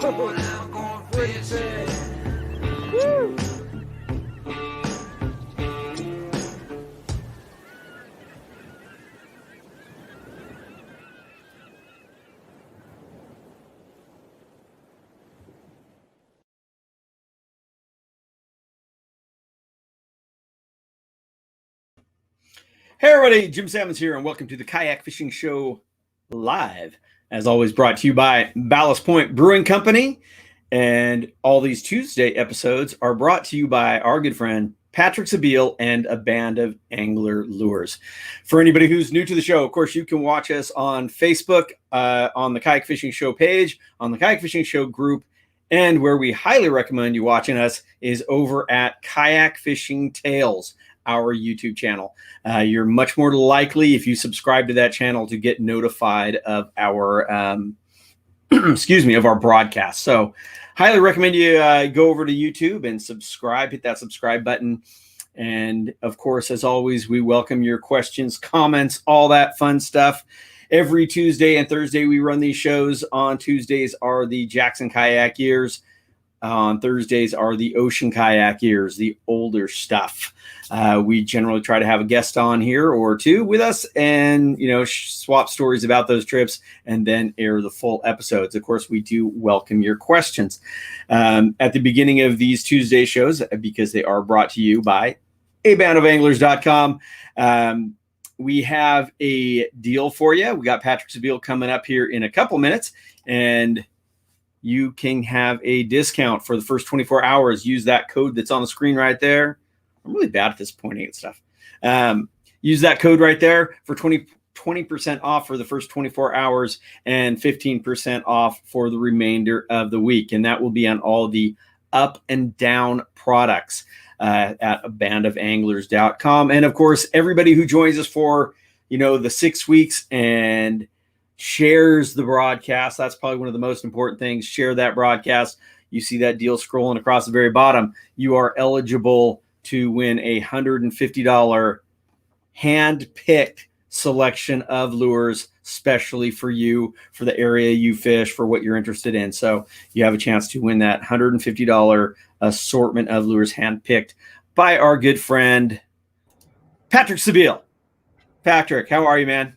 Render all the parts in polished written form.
Woo! Hey everybody, Jim Sammons here, and welcome to the Kayak Fishing Show live. As always, brought to you by Ballast Point Brewing Company. And all these Tuesday episodes are brought to you by our good friend Patrick Sabile and a band of angler lures. For anybody who's new to the show, of course, you can watch us on Facebook, on the Kayak Fishing Show page, on the Kayak Fishing Show group, and where we highly recommend you watching us is over at Kayak Fishing Tales, our YouTube channel. You're much more likely, if you subscribe to that channel, to get notified of our of our broadcast. So highly recommend you go over to YouTube and subscribe, hit that subscribe button. And of course, as always, we welcome your questions, comments, all that fun stuff. Every Tuesday and Thursday, we run these shows. On Tuesdays are the Jackson Kayak Years. On Thursdays are the Ocean Kayak Years, the older stuff. We generally try to have a guest on here or two with us and, swap stories about those trips and then air the full episodes. Of course, we do welcome your questions. At the beginning of these Tuesday shows, because they are brought to you by abandoffanglers.com, we have a deal for you. We got Patrick Sabile coming up here in a couple minutes, and you can have a discount for the first 24 hours. Use that code that's on the screen right there. I'm really bad at this pointing at stuff. Use that code right there for 20% off for the first 24 hours and 15% off for the remainder of the week. And that will be on all the up and down products at abandofanglers.com. And of course, everybody who joins us for, the 6 weeks and shares the broadcast. That's probably one of the most important things. Share that broadcast. You see that deal scrolling across the very bottom. You are eligible to win a $150 hand-picked selection of lures, specially for you, for the area you fish, for what you're interested in. So you have a chance to win that $150 assortment of lures hand-picked by our good friend, Patrick Sabile. Patrick, how are you, man?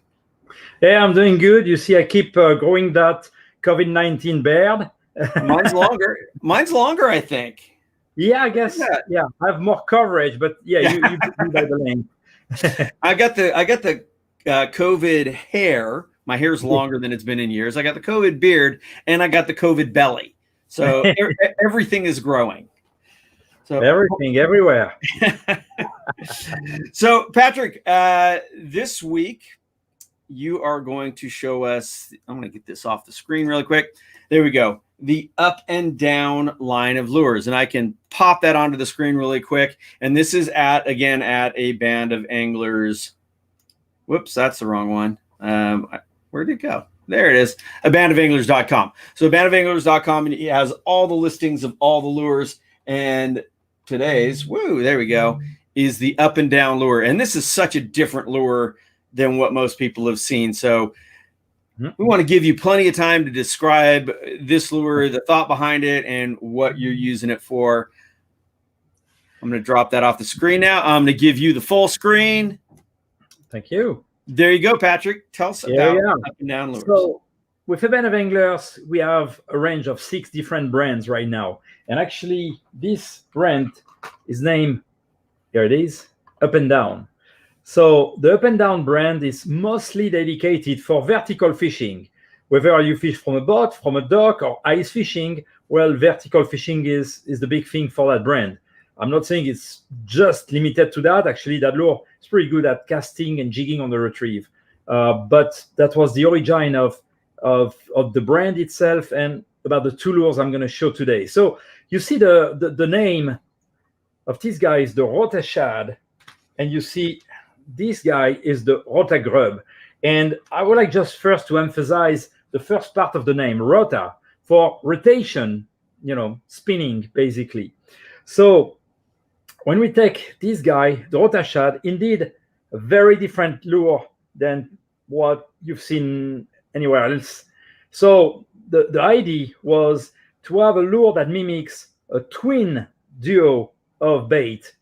Hey, I'm doing good. You see, I keep growing that COVID-19 beard. Mine's longer, I think. Yeah, I guess. Yeah, I have more coverage, but you do by the length. I got the COVID hair. My hair's longer than it's been in years. I got the COVID beard, and I got the COVID belly. So everything is growing. So everything, everywhere. So, Patrick, this week, you are going to show us, I'm going to get this off the screen really quick. There we go. The up and down line of lures. And I can pop that onto the screen really quick. And this is at a band of anglers. Whoops, that's the wrong one. Where'd it go? There it is. Abandofanglers.com. So abandofanglers.com, it has all the listings of all the lures. And today's, there we go, is the up and down lure. And this is such a different lure than what most people have seen. So we want to give you plenty of time to describe this lure, the thought behind it, and what you're using it for. I'm going to drop that off the screen now. I'm going to give you the full screen. Thank you. There you go, Patrick. Tell us about up and down lures. So with A Band of Anglers, we have a range of 6 different brands right now. And actually, this brand is named, here it is, Up and Down. So the Up and Down brand is mostly dedicated for vertical fishing. Whether you fish from a boat, from a dock, or ice fishing, well, vertical fishing is the big thing for that brand. I'm not saying it's just limited to that. Actually, that lure is pretty good at casting and jigging on the retrieve. But that was the origin of the brand itself and about the 2 lures I'm going to show today. So you see the name of this guy is the Rota Shad, and you see this guy is the Rota Grub. And I would like just first to emphasize the first part of the name, Rota, for rotation, spinning, basically. So when we take this guy, the Rota Shad, indeed a very different lure than what you've seen anywhere else. So the idea was to have a lure that mimics a twin duo of bait,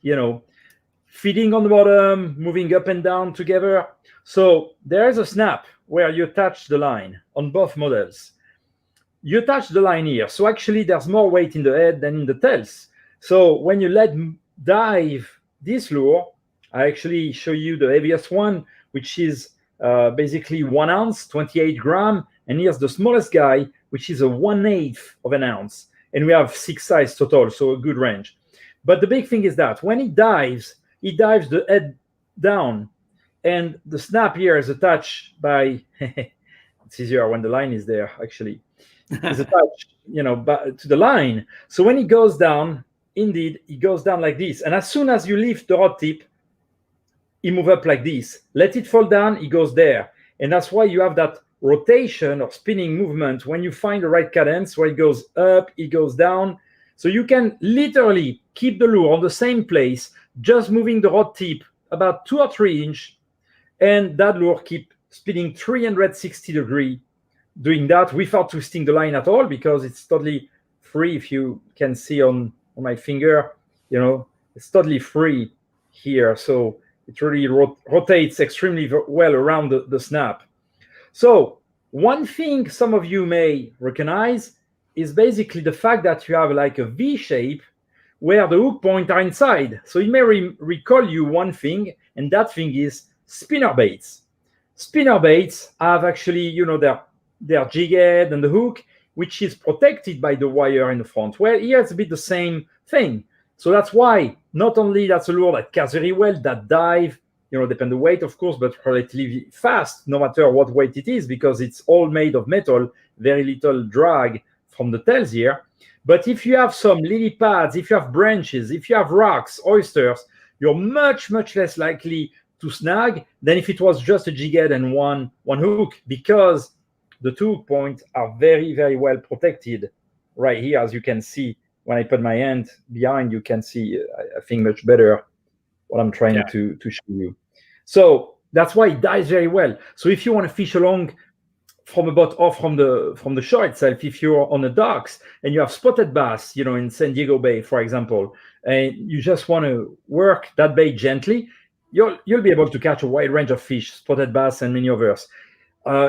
feeding on the bottom, moving up and down together. So there is a snap where you attach the line on both models. You attach the line here. So actually there's more weight in the head than in the tails. So when you let dive this lure, I actually show you the heaviest one, which is basically 1 ounce, 28 grams. And here's the smallest guy, which is a 1/8 of an ounce. And we have 6 sizes total, so a good range. But the big thing is that when he dives the head down, and the snap here is attached by, it's easier when the line is there, actually. It's attached, to the line. So when he goes down, indeed, he goes down like this. And as soon as you lift the rod tip, he moves up like this. Let it fall down, he goes there. And that's why you have that rotation or spinning movement when you find the right cadence, where it goes up, it goes down. So you can literally keep the lure on the same place, just moving the rod tip about 2 or 3 inches, and that lure keep spinning 360 degrees, doing that without twisting the line at all, because it's totally free. If you can see on my finger, it's totally free here. So it really rotates extremely well around the snap. So one thing some of you may recognize is basically the fact that you have like a V shape where the hook points are inside. So it may recall you one thing, and that thing is spinner baits. Spinner baits have actually, their jig head and the hook, which is protected by the wire in the front. Well, here it's a bit the same thing. So that's why not only that's a lure that casts very well, that dive, depend the weight, of course, but relatively fast, no matter what weight it is, because it's all made of metal, very little drag from the tails here. But if you have some lily pads, if you have branches, if you have rocks, oysters, you're much, much less likely to snag than if it was just a jig head and one hook, because the 2 hook points are very, very well protected right here. As you can see, when I put my hand behind, you can see, I think, much better what I'm trying to show you. So that's why it dives very well. So if you want to fish along from a boat or from the shore itself, if you're on the docks and you have spotted bass, in San Diego Bay, for example, and you just want to work that bait gently, you'll be able to catch a wide range of fish, spotted bass and many others.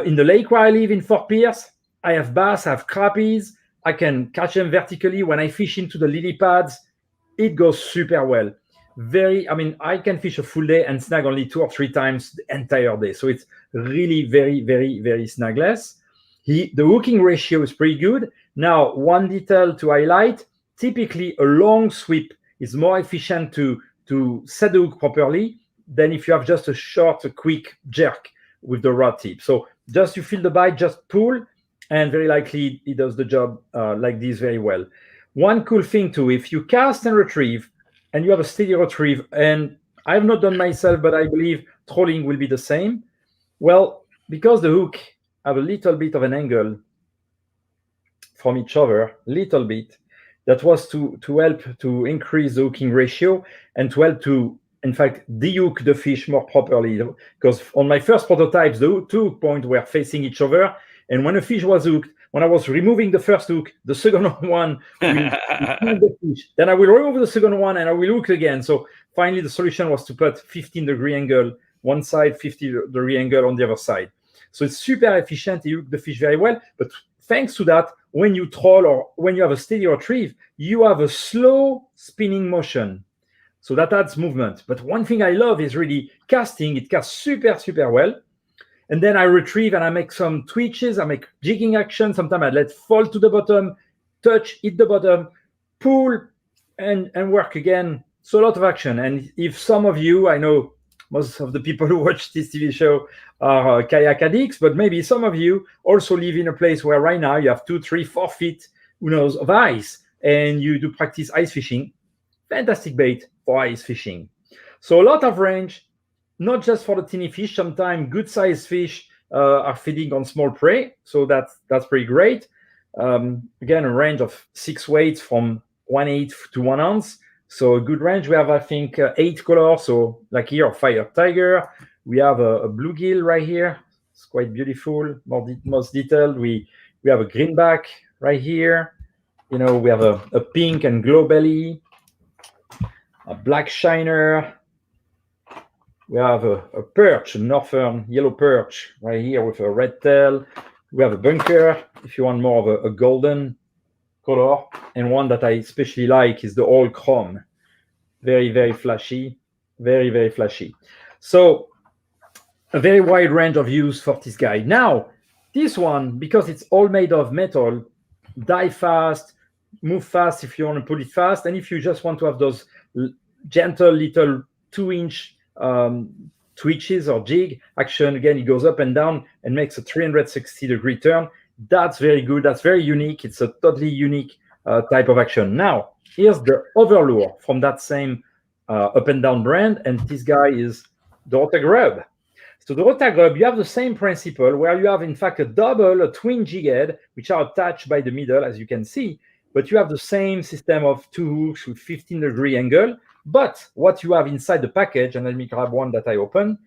In the lake where I live in Fort Pierce, I have bass, I have crappies. I can catch them vertically. When I fish into the lily pads, it goes super well. I can fish a full day and snag only 2 or 3 times the entire day. So it's really very, very, very snagless. The hooking ratio is pretty good. Now, one detail to highlight, typically a long sweep is more efficient to set the hook properly than if you have just a quick jerk with the rod tip. So just you feel the bite, just pull, and very likely it does the job like this very well. One cool thing too, if you cast and retrieve, and you have a steady retrieve, and I have not done myself, but I believe trolling will be the same. Well, because the hook have a little bit of an angle from each other, little bit, that was to help to increase the hooking ratio and to help to, in fact, de-hook the fish more properly. Because on my first prototypes, the 2 hook points were facing each other, and when a fish was hooked, when I was removing the first hook, the second one will the fish. Then I will remove the second one and I will hook again. So finally, the solution was to put 15-degree angle one side, 50-degree angle on the other side. So it's super efficient. You hook the fish very well. But thanks to that, when you troll or when you have a steady retrieve, you have a slow spinning motion. So that adds movement. But one thing I love is really casting. It casts super, super well. And then I retrieve and I make some twitches. I make jigging action. Sometimes I let fall to the bottom, touch, hit the bottom, pull, and work again. So a lot of action. And if some of you, I know most of the people who watch this TV show are kayak addicts, but maybe some of you also live in a place where right now you have 2, 3, 4 feet, of ice, and you do practice ice fishing. Fantastic bait for ice fishing. So a lot of range. Not just for the teeny fish. Sometimes good-sized fish are feeding on small prey, so that's pretty great. Again, a range of 6 weights from 1/8 to 1 ounce. So a good range. We have, I think, 8 colors. So like here, a fire tiger. We have a bluegill right here. It's quite beautiful, most detailed. We have a greenback right here. We have a pink and glow belly, a black shiner. We have a perch, a northern yellow perch right here with a red tail. We have a bunker, if you want more of a golden color. And one that I especially like is the all chrome. Very, very flashy. Very, very flashy. So a very wide range of use for this guy. Now, this one, because it's all made of metal, die fast, move fast if you want to put it fast. And if you just want to have those gentle little 2-inch twitches or jig action, again, it goes up and down and makes a 360-degree turn. That's very good. That's very unique. It's a totally unique type of action. Now, here's the other lure from that same up and down brand. And this guy is the Rota Grub. So the Rota Grub, you have the same principle where you have, in fact, a twin jig head, which are attached by the middle, as you can see. But you have the same system of 2 hooks with 15-degree angle. But what you have inside the package, and let me grab one that I opened,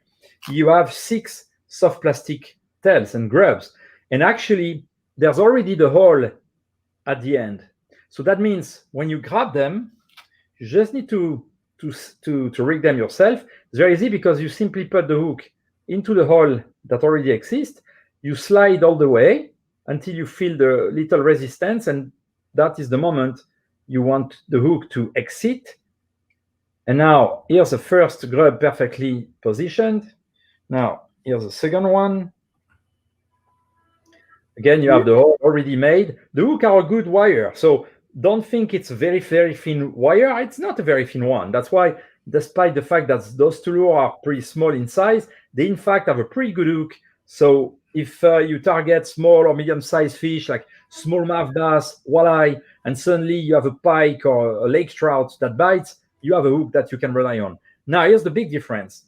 you have 6 soft plastic tails and grubs. And actually, there's already the hole at the end. So that means when you grab them, you just need to rig them yourself. It's very easy because you simply put the hook into the hole that already exists. You slide all the way until you feel the little resistance, and that is the moment you want the hook to exit. And now here's the first grub perfectly positioned. Now here's the second one. Again, you have the hole already made. The hook are a good wire, so don't think it's a very, very thin wire. It's not a very thin one. That's why, despite the fact that those two lures are pretty small in size, they in fact have a pretty good hook. So if you target small or medium-sized fish like smallmouth bass, walleye, and suddenly you have a pike or a lake trout that bites, you have a hook that you can rely on. Now, here's the big difference.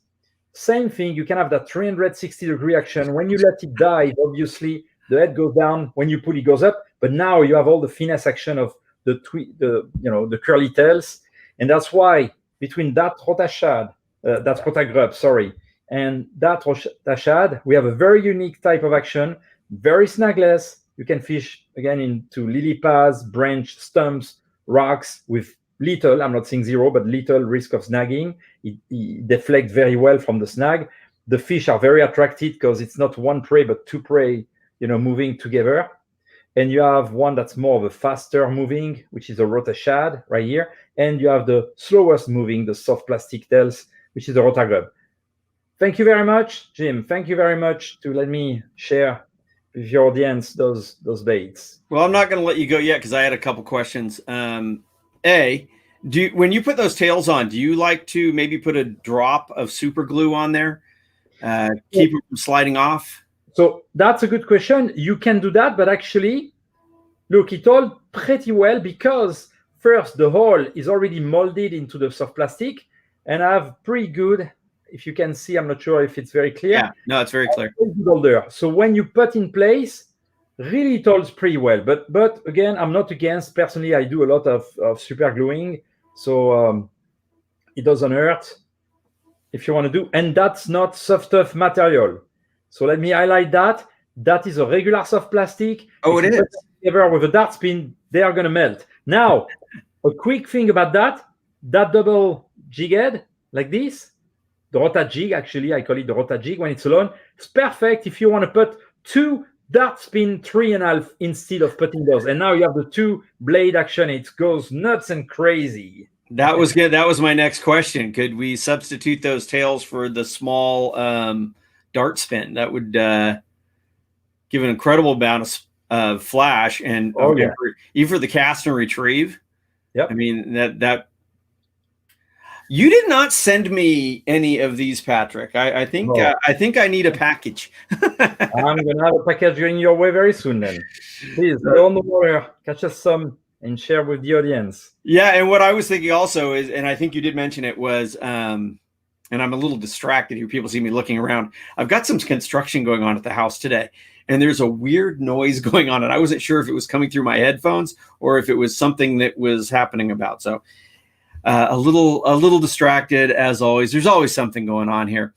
Same thing, you can have that 360-degree action. When you let it dive, obviously, the head goes down. When you pull, it goes up. But now you have all the finesse action of the curly tails. And that's why between that Rota shad, that Rota grub, sorry, and that Rota shad, we have a very unique type of action, very snagless. You can fish, again, into lily pads, branch, stumps, rocks with little, I'm not saying zero, but little risk of snagging. It deflects very well from the snag. The fish are very attracted because it's not one prey, but 2 prey, moving together. And you have one that's more of a faster moving, which is a Rota shad right here. And you have the slowest moving, the soft plastic tails, which is a Rota grub. Thank you very much, Jim. Thank you very much to let me share with your audience those baits. Well, I'm not going to let you go yet because I had a couple questions. When you put those tails on, do you like to maybe put a drop of super glue on there, keep it from sliding off? So that's a good question. You can do that, but actually, look, it all pretty well because first the hole is already molded into the soft plastic, and I have pretty good, if you can see, I'm not sure if it's very clear. Yeah, no, it's very clear. So when you put in place, really it holds pretty well. But again, I'm not against. Personally, I do a lot of super gluing, so it doesn't hurt if you want to do. And that's not soft tough material. So let me highlight that. That is a regular soft plastic. Oh, it is. Together with a dart spin, they are going to melt. Now, a quick thing about that double jig head like this, the Rota jig, actually, I call it the Rota jig when it's alone. It's perfect if you want to put 2 dart spin 3.5 instead of putting those. And now you have the 2 blade action. It goes nuts and crazy. That was good. That was my next question. Could we substitute those tails for the small dart spin? That would give an incredible amount of flash and even for the cast and retrieve. Yep. I mean that you did not send me any of these, Patrick. I think I need a package. I'm gonna have a package going your way very soon. Then please don't worry, catch us some and share with the audience. Yeah, and what I was thinking also is, and I think you did mention it, was and I'm a little distracted here. People see me looking around. I've got some construction going on at the house today, and there's a weird noise going on, and I wasn't sure if it was coming through my headphones or if it was something that was happening about. So a little distracted as always. There's always something going on here,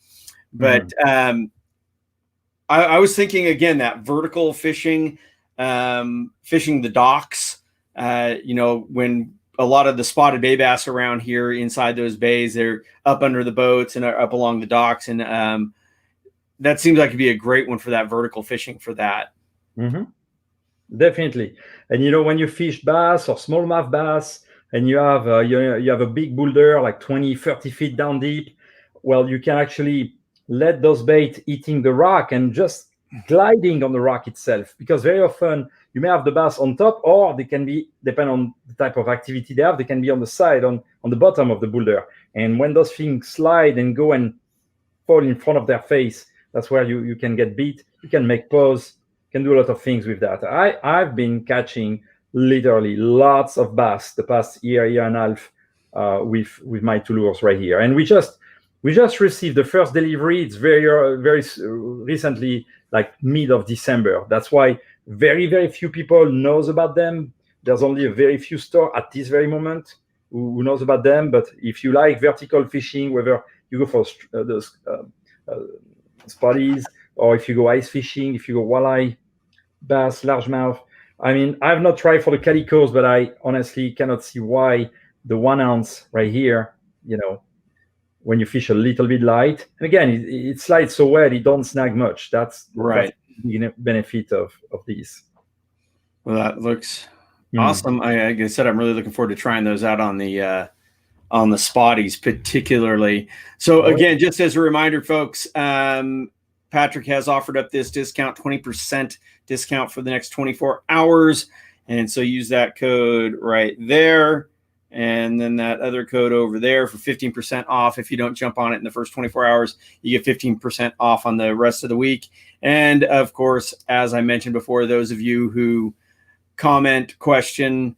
but I was thinking again that vertical fishing, fishing the docks, when a lot of the spotted bay bass around here inside those bays, they're up under the boats and are up along the docks. And that seems like it'd be a great one for that vertical fishing for that. Mm-hmm. Definitely. And when you fish bass or smallmouth bass and you have you have a big boulder like 20, 30 feet down deep, well, you can actually let those bait eating the rock and just gliding on the rock itself, because very often you may have the bass on top, or they can be, depending on the type of activity they have, they can be on the side, on the bottom of the boulder. And when those things slide and go and fall in front of their face, that's where you can get beat. You can make pause, can do a lot of things with that. I've been catching literally lots of bass the past year and a half with my two lures right here. And we just received the first delivery. It's very recently, like mid of December. That's why very, very few people knows about them. There's only a very few store at this very moment who knows about them. But if you like vertical fishing, whether you go for those spotties, or if you go ice fishing, if you go walleye, bass, largemouth, I mean, I've not tried for the calicos, but I honestly cannot see why the 1 ounce right here, when you fish a little bit light, and again, it slides so well, it don't snag much. That's right. That's the benefit of these. Well, that looks awesome. Like I said, I'm really looking forward to trying those out on the spotties particularly. So again, just as a reminder, folks, Patrick has offered up this discount, 20% discount for the next 24 hours. And so use that code right there. And then that other code over there for 15% off. If you don't jump on it in the first 24 hours, you get 15% off on the rest of the week. And of course, as I mentioned before, those of you who comment, question,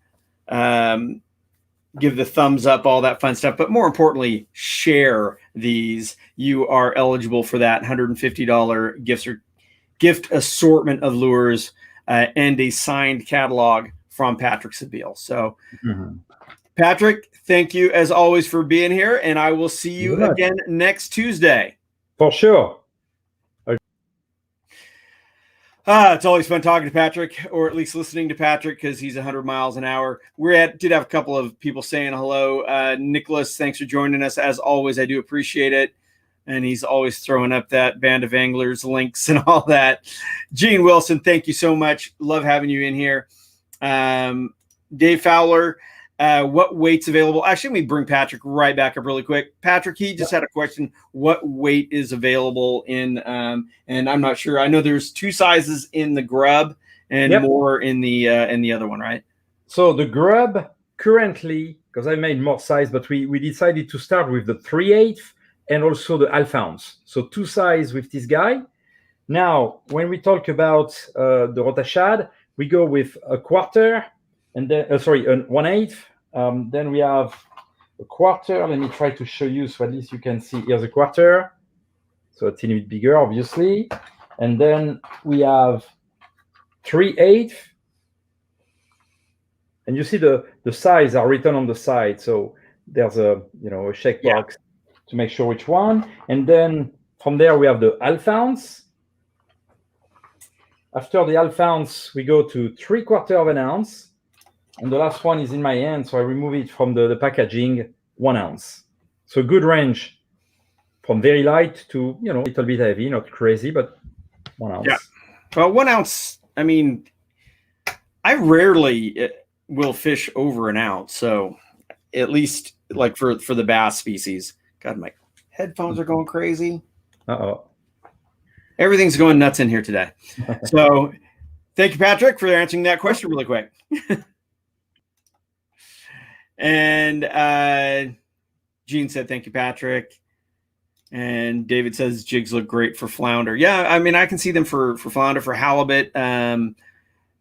give the thumbs up, all that fun stuff. But more importantly, share these. You are eligible for that $150 gift assortment of lures and a signed catalog from Patrick Sebile. So, Patrick, thank you as always for being here, and I will see you again next Tuesday. For sure. It's always fun talking to Patrick, or at least listening to Patrick, because he's 100 miles an hour. Did have a couple of people saying hello. Nicholas, thanks for joining us. As always, I do appreciate it. And he's always throwing up that Band of Anglers links and all that. Gene Wilson, thank you so much. Love having you in here. Dave Fowler, what weight's available? Actually, let me bring Patrick right back up really quick. Patrick, he just had a question. What weight is available in, and I'm not sure. I know there's 2 sizes in the grub and more in the other one, right? So the grub currently, because I made more size, but we decided to start with the 3/8 and also the half ounce. So 2 size with this guy. Now, when we talk about the Rota shad, we go with a quarter, and then 1/8. Then we have a quarter. Let me try to show you so at least you can see. Here's a quarter, so a teeny bit bigger, obviously. And then we have 3/8. And you see the size are written on the side. So there's a checkbox to make sure which one. And then from there we have the half ounce. After the half ounce, we go to 3/4 of an ounce. And the last one is in my hand, so I remove it from the packaging, 1 ounce. So good range from very light to, a little bit heavy, not crazy, but 1 ounce. Yeah. Well, 1 ounce, I mean, I rarely will fish over an ounce. So at least like for the bass species. God, my headphones are going crazy. Uh-oh. Everything's going nuts in here today. So thank you, Patrick, for answering that question really quick. And Gene said, thank you, Patrick. And David says jigs look great for flounder. Yeah, I mean, I can see them for flounder, for halibut. They're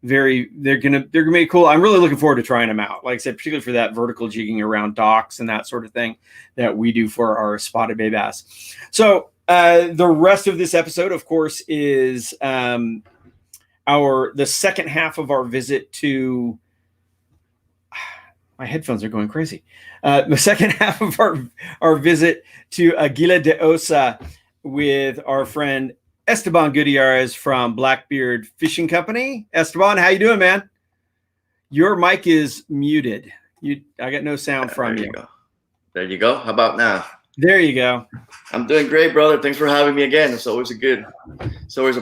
gonna be cool. I'm really looking forward to trying them out. Like I said, particularly for that vertical jigging around docks and that sort of thing that we do for our spotted bay bass. So the rest of this episode, of course, is the second half of our visit to. My headphones are going crazy. The second half of our visit to Aguila De Osa with our friend Esteban Gutierrez from Blackbeard Fishing Company. Esteban, how you doing, man? Your mic is muted. I got no sound from There you. go. There you go. How about now? There you go. I'm doing great, brother. Thanks for having me again. It's always a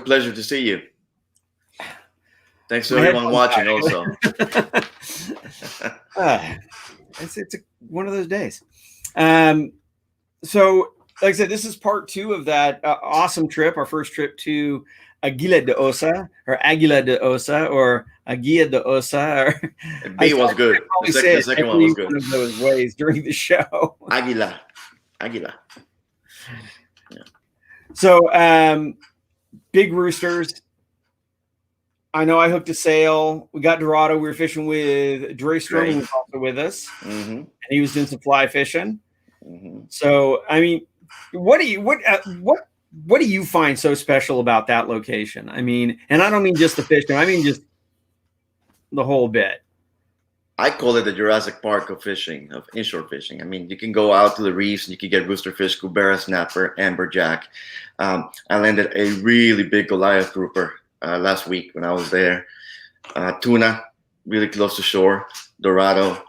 pleasure to see you. Thanks to everyone watching also. It's one of those days. So, like I said, this is part 2 of that awesome trip, our first trip to Aguila De Osa, or Aguila De Osa, or Aguila De Osa. Or B was good. The second one was good. One of those ways during the show. Aguila. Yeah. So, big roosters. I know I hooked a sail. We got Dorado. We were fishing with Dre Stroman was also with us, and he was doing some fly fishing. So, I mean, what do you find so special about that location? I mean, and I don't mean just the fishing. I mean just the whole bit. I call it the Jurassic Park of fishing, of inshore fishing. I mean, you can go out to the reefs and you can get roosterfish, cubera, snapper, amberjack. I landed a really big Goliath grouper last week when I was there. Tuna, really close to shore, Dorado,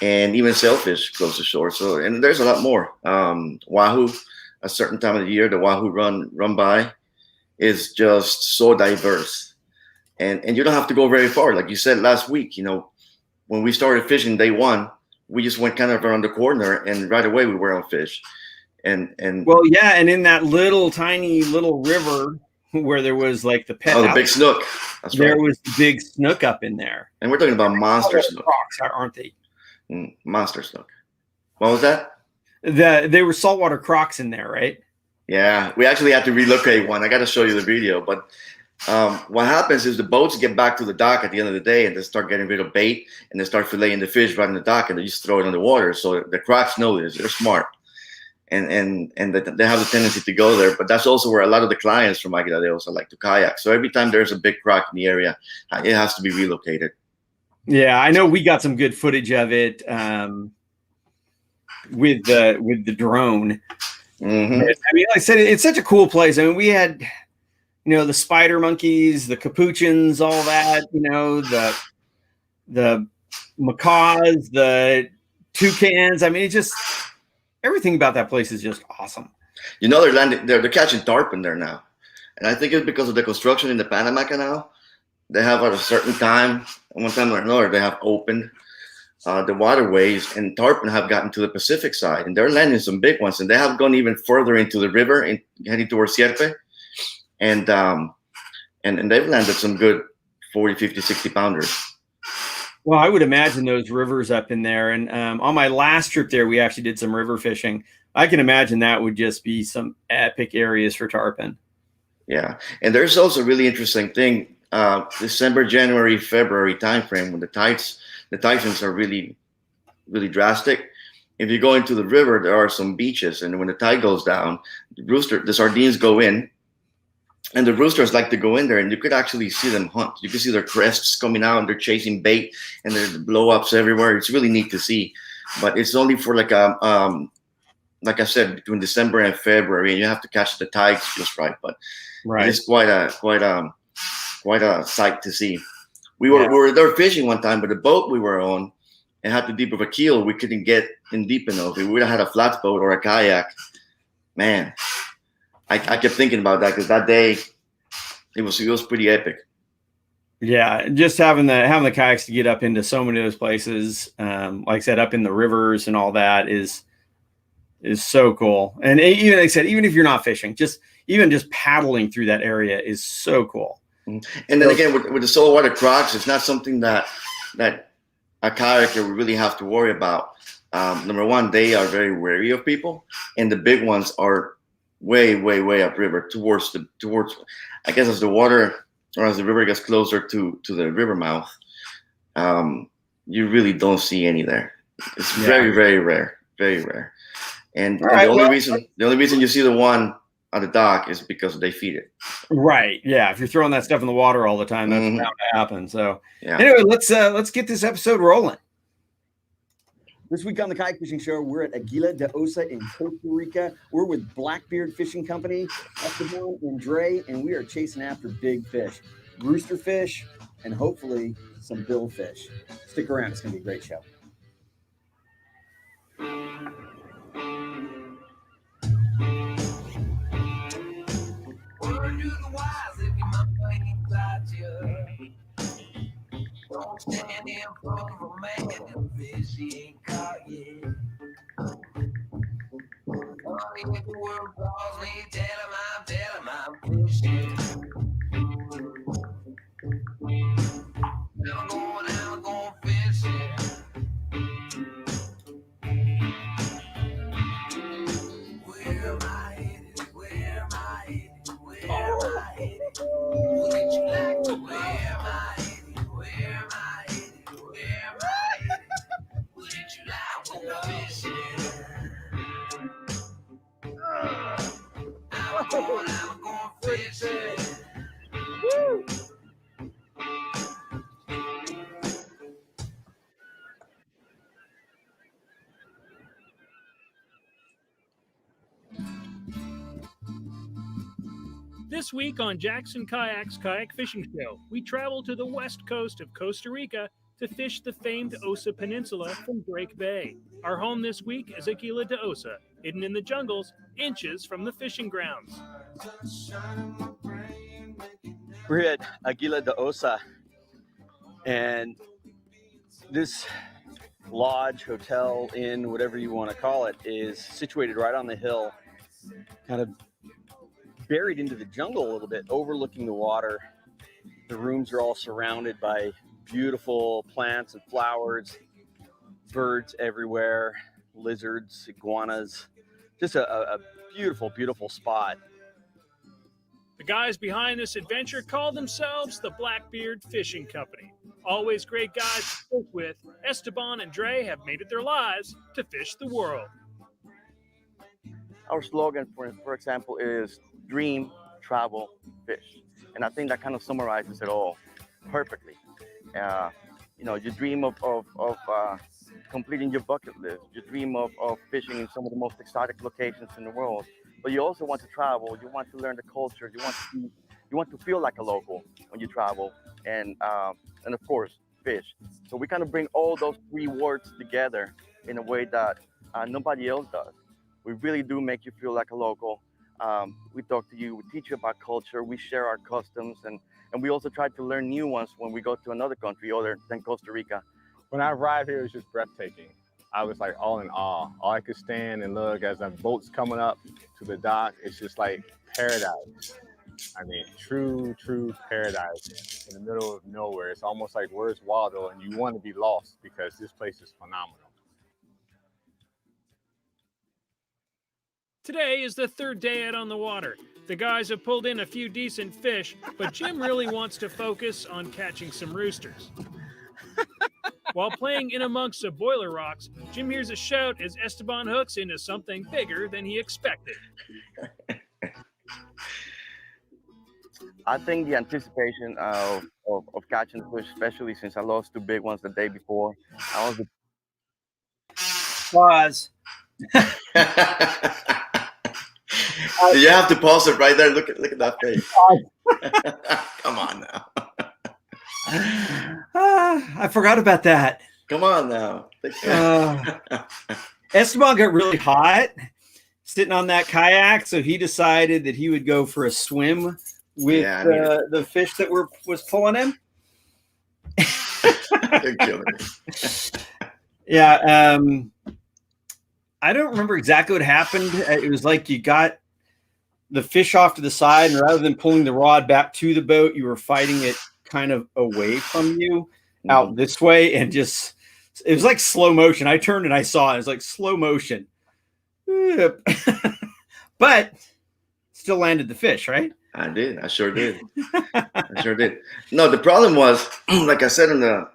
and even sailfish close to shore. So, and there's a lot more. Wahoo, a certain time of the year, the Wahoo run by is just so diverse. And you don't have to go very far. Like you said last week, you know, when we started fishing day 1, we just went kind of around the corner and right away we were on fish. And well, yeah, and in that tiny little river where there was like the pet. Oh, the big snook. That's right. There was the big snook up in there. And we're talking about monster snook. Crocs, aren't they? Monster snook. What was that? They were saltwater crocs in there, right? Yeah, we actually had to relocate one. I got to show you the video. But what happens is the boats get back to the dock at the end of the day and they start getting rid of bait and they start filleting the fish right in the dock and they just throw it on the water. So the crocs know this. They're smart. And they have the tendency to go there. But that's also where a lot of the clients from Aguila De Osa like to kayak. So every time there's a big croc in the area, it has to be relocated. Yeah, I know we got some good footage of it with the drone. I mean, like I said, it's such a cool place. I mean, we had, you know, the spider monkeys, the capuchins, all that, you know, the macaws, the toucans. I mean, it's just everything about that place is just awesome. You know, they're catching tarpon there now. And I think it's because of the construction in the Panama Canal. They have at a certain time, one time or another, they have opened the waterways, and tarpon have gotten to the Pacific side, and they're landing some big ones, and they have gone even further into the river and heading towards Sierpe, and they've landed some good 40, 50, 60 pounders. Well, I would imagine those rivers up in there, and on my last trip there, we actually did some river fishing. I can imagine that would just be some epic areas for tarpon. Yeah, and there's also a really interesting thing. December, January, February timeframe when the tides are really, really drastic. If you go into the river, there are some beaches, and when the tide goes down, the sardines go in, and the roosters like to go in there, and you could actually see them hunt. You can see their crests coming out, and they're chasing bait, and there's blow-ups everywhere. It's really neat to see, but it's only for like I said, between December and February, and you have to catch the tides just right. But it's quite a sight to see. We were there fishing one time, but the boat we were on, it had too deep of a keel. We couldn't get in deep enough. If we would have had a flat boat or a kayak, man, I kept thinking about that because that day it was pretty epic. Yeah, just having the kayaks to get up into so many of those places, like I said, up in the rivers and all that is so cool. And even like I said, even if you're not fishing, just paddling through that area is so cool. And then again, with the saltwater crocs, it's not something that a kayaker would really have to worry about. Number one, they are very wary of people, and the big ones are way, way, way upriver towards I guess as the water or as the river gets closer to the river mouth, you really don't see any there. It's very, very rare, very rare. And the only reason you see the one on the dock is because they feed it. Right. Yeah. If you're throwing that stuff in the water all the time, that's bound to happen. So anyway, let's get this episode rolling. This week on the Kayak Fishing Show, we're at Aguila De Osa in Costa Rica. We're with Blackbeard Fishing Company, Esteban and Dre, and we are chasing after big fish. rooster fish, and hopefully some billfish. Stick around. It's going to be a great show. Don't stand in front of a man and fish he ain't caught yet. If the world calls me, tell him I'm fishing. I'm going fishing. Where am I headed? Where am I headed? Where am I headed? Would you like to? Where am I headed? Where am I headed? Where am I headed? Would you like to go fishing? I'm going fishing. Woo! This week on Jackson Kayak's Kayak Fishing Show, we travel to the west coast of Costa Rica to fish the famed Osa Peninsula from Drakes Bay. Our home this week is Aguila De Osa, hidden in the jungles, inches from the fishing grounds. We're at Aguila De Osa, and this lodge, hotel, inn, whatever you want to call it, is situated right on the hill, kind of buried into the jungle a little bit, overlooking the water. The rooms are all surrounded by beautiful plants and flowers, birds everywhere, lizards, iguanas. Just a beautiful, beautiful spot. The guys behind this adventure call themselves the Blackbeard Fishing Company. Always great guys to fish with, Esteban and Dre have made it their lives to fish the world. Our slogan, for example, is dream, travel, fish. And I think that kind of summarizes it all perfectly. You dream of completing your bucket list. You dream of fishing in some of the most exotic locations in the world. But you also want to travel. You want to learn the culture. You want to feel like a local when you travel. And of course, fish. So we kind of bring all those three words together in a way that nobody else does. We really do make you feel like a local. We talk to you, we teach you about culture, we share our customs, and we also try to learn new ones when we go to another country other than Costa Rica. When I arrived here, it was just breathtaking. I was like all in awe. All I could stand and look as the boat's coming up to the dock. It's just like paradise. I mean, true paradise in the middle of nowhere. It's almost like Where's Waldo, and you want to be lost because this place is phenomenal. Today is the third day out on the water. The guys have pulled in a few decent fish, but Jim really wants to focus on catching some roosters. While playing in amongst the boiler rocks, Jim hears a shout as Esteban hooks into something bigger than he expected. I think the anticipation of catching fish, especially since I lost two big ones the day before, I was Pause. You have to pause it right there. Look at that face. Come on now. I forgot about that. Come on now. Esteban got really hot sitting on that kayak, so he decided that he would go for a swim with the fish that was pulling him. You're killing me. Yeah. I don't remember exactly what happened. It was like you got the fish off to the side, and rather than pulling the rod back to the boat, you were fighting it kind of away from you out this way, and just it was like slow motion. I turned and I saw it. It was like slow motion. But still landed the fish, right? I did. I sure did. No, the problem was, like I said in the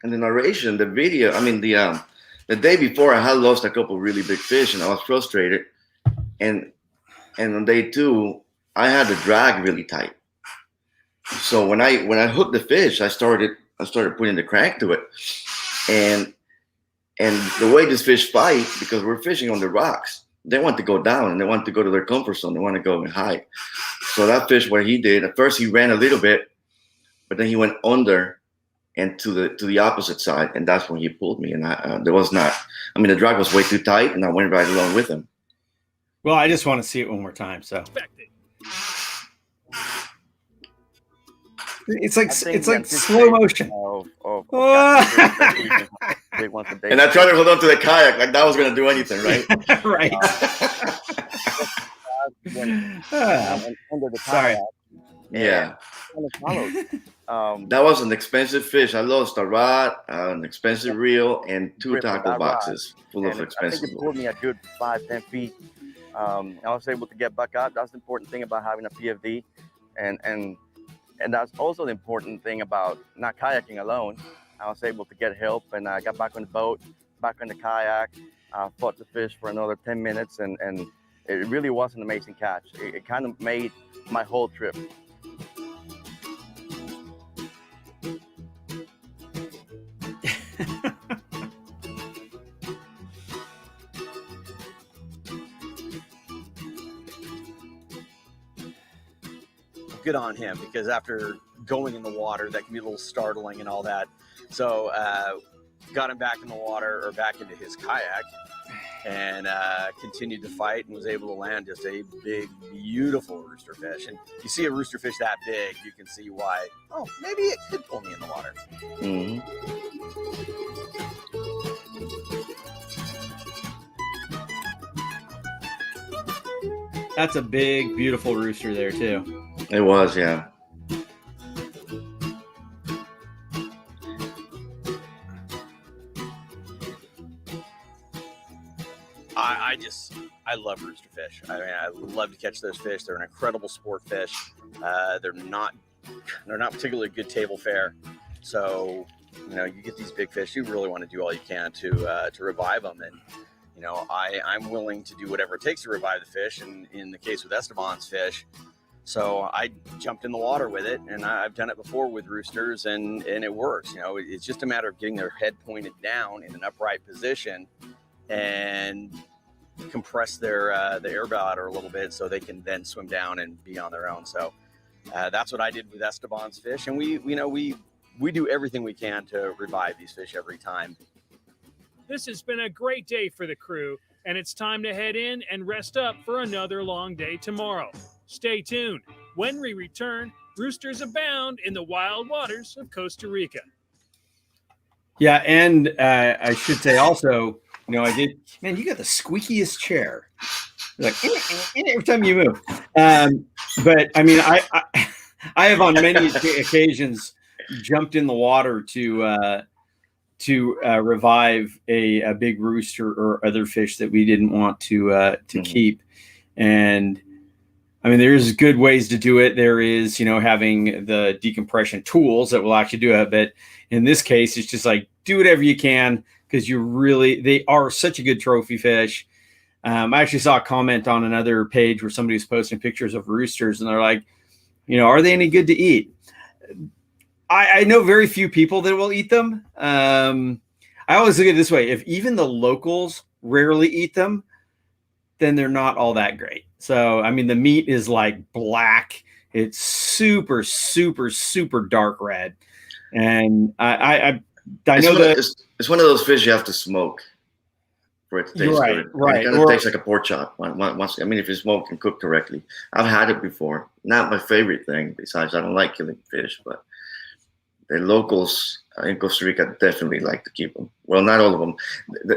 narration, the video, I mean, the day before I had lost a couple really big fish and I was frustrated. And on day two, I had the drag really tight. So when I hooked the fish, I started putting the crank to it. And the way these fish fight, because we're fishing on the rocks, they want to go down and they want to go to their comfort zone. They want to go and hide. So that fish, what he did, at first he ran a little bit, but then he went under and to the opposite side, and that's when he pulled me. And there was not. I mean, the drag was way too tight, and I went right along with him. Well, I just want to see it one more time. So it's like slow motion. Big one today. And I tried to hold on to the kayak like that was going to do anything, right? Right. Under the Sorry. kayak, Yeah. and That was an expensive fish. I lost a rod, an expensive reel, and 2 With tackle that boxes full of and I expensive. think it pulled me a good 5-10 feet. I was able to get back out. That's the important thing about having a PFD, and that's also the important thing about not kayaking alone. I was able to get help, and I got back on the boat, back on the kayak, fought the fish for another 10 minutes, and it really was an amazing catch. It kind of made my whole trip. Good on him, because after going in the water, that can be a little startling and all that. So got him back in the water, or back into his kayak, and continued to fight, and was able to land just a big, beautiful rooster fish. And you see a rooster fish that big, you can see why, oh, maybe it could pull me in the water. Mm-hmm. That's a big, beautiful rooster there too. It was, yeah. I love rooster fish. I mean, I love to catch those fish. They're an incredible sport fish. They're not particularly good table fare. So, you know, you get these big fish, you really want to do all you can to revive them. And, you know, I'm willing to do whatever it takes to revive the fish. And in the case with Esteban's fish, so I jumped in the water with it, and I've done it before with roosters, and it works. You know, it's just a matter of getting their head pointed down in an upright position and compress the air bladder a little bit so they can then swim down and be on their own. So that's what I did with Esteban's fish, and we do everything we can to revive these fish every time. This has been a great day for the crew, and it's time to head in and rest up for another long day tomorrow. Stay tuned. When we return, roosters abound in the wild waters of Costa Rica. Yeah, and I should say also, you know, I did. Man, you got the squeakiest chair. Like every time you move. But I mean, I have on many occasions jumped in the water to revive a big rooster or other fish that we didn't want to keep. And I mean, there's good ways to do it. There is, you know, having the decompression tools that will actually do it. But in this case, it's just like, do whatever you can, because they are such a good trophy fish. I actually saw a comment on another page where somebody was posting pictures of roosters, and they're like, you know, are they any good to eat? I know very few people that will eat them. I always look at it this way. If even the locals rarely eat them, then they're not all that great. So, I mean, the meat is like black. It's super, super, super dark red. And I know that it's one of those fish you have to smoke for it to taste good. Right. It kind of tastes like a pork chop. Once, I mean, if it's smoked and cooked correctly. I've had it before. Not my favorite thing. Besides, I don't like killing fish, but the locals in Costa Rica definitely like to keep them. Well, not all of them.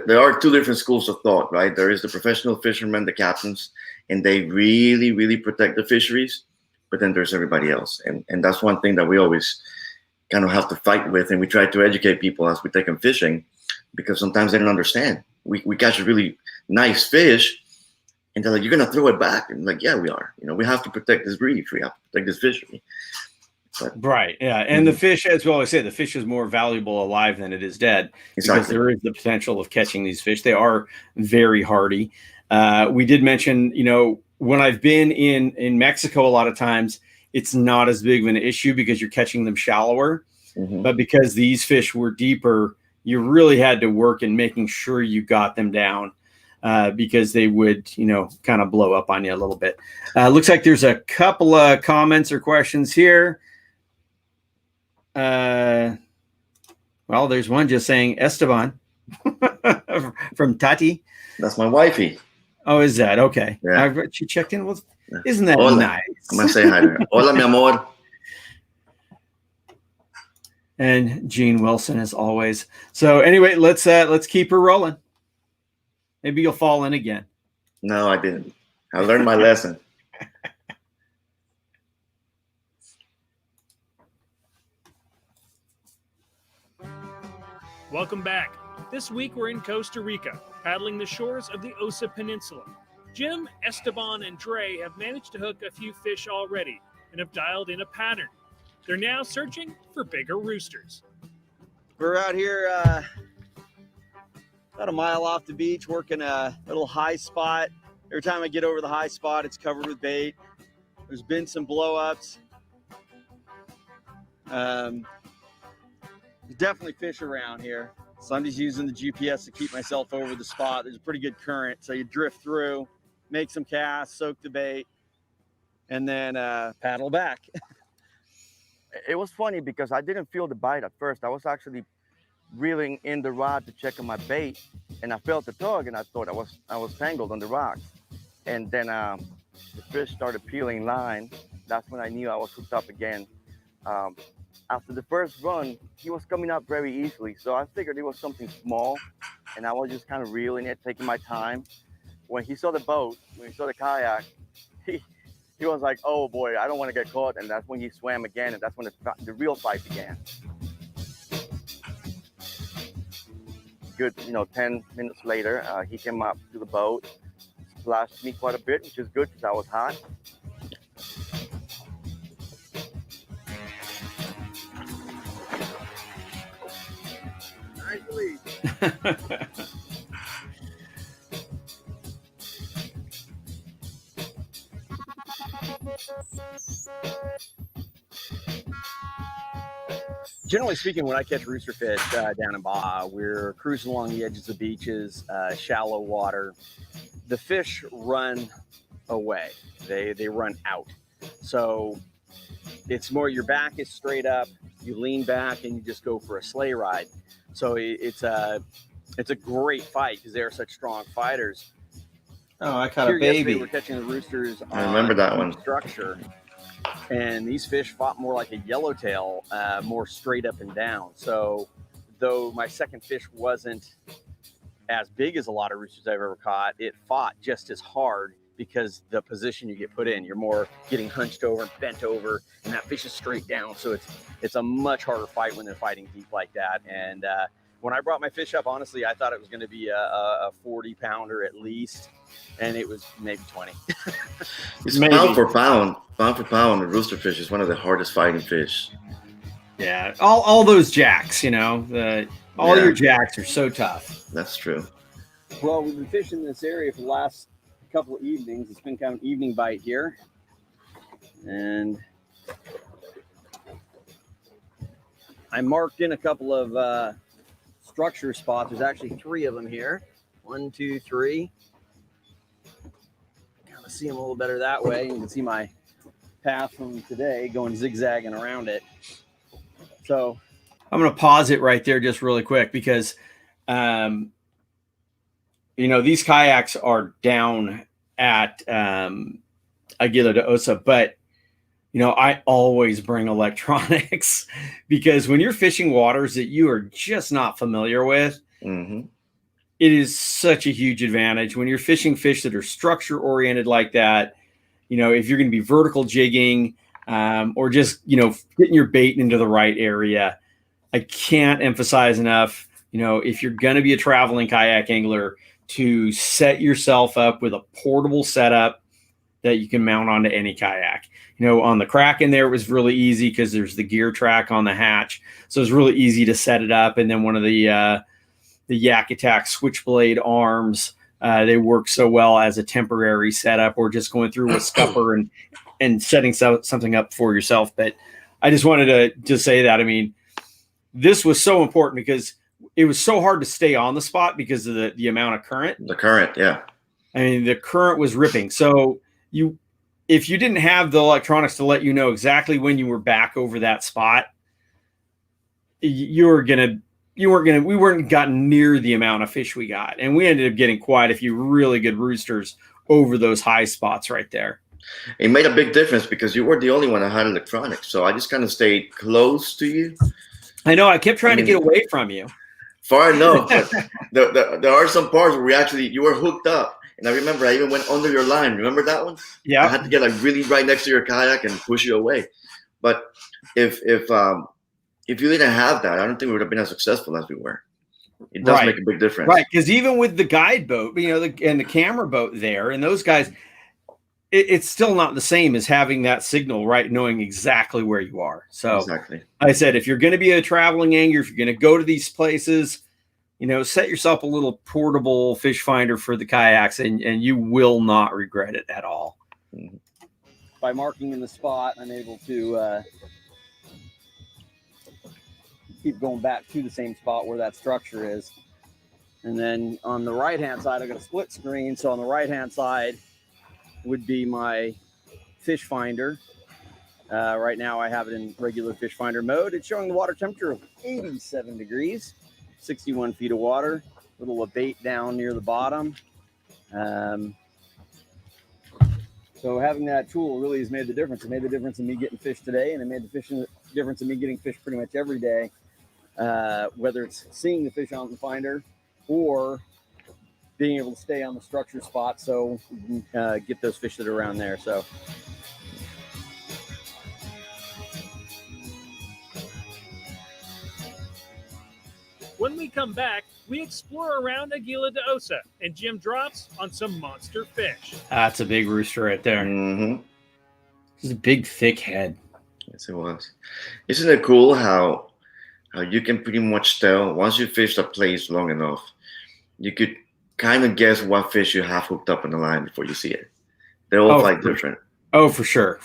There are 2 different schools of thought, right? There is the professional fishermen, the captains, and they really, really protect the fisheries. But then there's everybody else. And that's one thing that we always kind of have to fight with. And we try to educate people as we take them fishing, because sometimes they don't understand. We catch a really nice fish, and they're like, you're going to throw it back. And I'm like, yeah, we are. You know, we have to protect this reef. We have to protect this fishery. But, right. Yeah. And the fish, as we always say, the fish is more valuable alive than it is dead. Exactly. Because there is the potential of catching these fish. They are very hardy. We did mention, you know, when I've been in Mexico, a lot of times it's not as big of an issue because you're catching them shallower. mm-hmm. But because these fish were deeper, you really had to work in making sure you got them down. Because they would, you know, kind of blow up on you a little bit. Looks like there's a couple of comments or questions here. Well, there's one just saying Esteban from Tati. That's my wifey. Oh, is that okay? Yeah. She checked in. Well, isn't that Hola. nice? I'm gonna say hi to her. Hola, mi amor. And Gene Wilson, as always. So anyway, let's keep her rolling. Maybe you'll fall in again. No, I didn't. I learned my lesson. Welcome back. This week we're in Costa Rica, paddling the shores of the Osa Peninsula. Jim, Esteban, and Dre have managed to hook a few fish already and have dialed in a pattern. They're now searching for bigger roosters. We're out here about a mile off the beach working a little high spot. Every time I get over the high spot, it's covered with bait. There's been some blow-ups. There's definitely fish around here. So I'm just using the GPS to keep myself over the spot. There's a pretty good current. So you drift through, make some casts, soak the bait, and then paddle back. It was funny because I didn't feel the bite at first. I was actually reeling in the rod to check on my bait, and I felt the tug, and I thought I was tangled on the rocks. And then the fish started peeling line. That's when I knew I was hooked up again. After the first run, he was coming up very easily, so I figured it was something small, and I was just kind of reeling it, taking my time. When he saw the boat, when he saw the kayak, he was like, "Oh boy, I don't want to get caught," and that's when he swam again, and that's when the real fight began. Good, 10 minutes later, he came up to the boat, splashed me quite a bit, which is good because I was hot. Generally speaking, when I catch rooster fish down in Baja, we're cruising along the edges of beaches, shallow water. The fish run away. They run out. So it's more your back is straight up, you lean back, and you just go for a sleigh ride. So it's a great fight because they're such strong fighters. Oh, I caught Here a baby. We're catching the roosters. I remember that one. Structure, and these fish fought more like a yellowtail, more straight up and down. So, though my second fish wasn't as big as a lot of roosters I've ever caught, it fought just as hard because the position you get put in, you're more getting hunched over and bent over, and that fish is straight down. So it's a much harder fight when they're fighting deep like that. And when I brought my fish up, honestly, I thought it was going to be a 40-pounder at least, and it was maybe 20. It's pound for pound. Pound for pound, the rooster fish is one of the hardest fighting fish. Yeah, all those jacks, your jacks are so tough. That's true. Well, we've been fishing this area for the last couple of evenings. It's been kind of an evening bite here, and I marked in a couple of structure spots. There's actually 3 of them here. 1, 2, 3. Kind of see them a little better that way. You can see my path from today going zigzagging around it. So I'm going to pause it right there just really quick because, these kayaks are down at Aguila De Osa, but, I always bring electronics because when you're fishing waters that you are just not familiar with, Mm-hmm. it is such a huge advantage when you're fishing fish that are structure oriented like that. If you're going to be vertical jigging or just, getting your bait into the right area, I can't emphasize enough, if you're going to be a traveling kayak angler, to set yourself up with a portable setup that you can mount onto any kayak. On the Kraken there, it was really easy because there's the gear track on the hatch. So it's really easy to set it up. And then one of the Yak Attack switchblade arms, they work so well as a temporary setup or just going through a scupper and setting something up for yourself. But I just wanted to just say that, this was so important because it was so hard to stay on the spot because of the amount of current. The current, yeah. The current was ripping. So if you didn't have the electronics to let you know exactly when you were back over that spot, we weren't gotten near the amount of fish we got. And we ended up getting quite a few really good roosters over those high spots right there. It made a big difference because you were the only one that had electronics. So I just kind of stayed close to you. I know. I kept trying to get away from you. Far enough. But there are some parts where you were hooked up. And I remember I even went under your line. Remember that one? Yeah. I had to get like really right next to your kayak and push you away. But if you didn't have that, I don't think we would have been as successful as we were. It does make a big difference. Right. Because even with the guide boat, and the camera boat there, and those guys, it's still not the same as having that signal, right? Knowing exactly where you are. So exactly. I said, if you're going to be a traveling angler, if you're going to go to these places, set yourself a little portable fish finder for the kayaks, and you will not regret it at all. By marking in the spot, I'm able to keep going back to the same spot where that structure is. And then on the right-hand side, I got a split screen. So on the right-hand side would be my fish finder. Right now I have it in regular fish finder mode. It's showing the water temperature of 87 degrees, 61 feet of water, little bait down near the bottom. So having that tool really has made the difference. It made the difference in me getting fish today, and it made the difference in me getting fish pretty much every day, whether it's seeing the fish on the finder or being able to stay on the structure spot so you can get those fish that are around there. So when we come back, we explore around Aguila De Osa, and Jim drops on some monster fish. That's a big rooster right there. Mm-hmm. He's a big, thick head. Yes, it was. Isn't it cool how you can pretty much tell once you fish a place long enough, you could kind of guess what fish you have hooked up on the line before you see it. They're all quite different. Oh, for sure.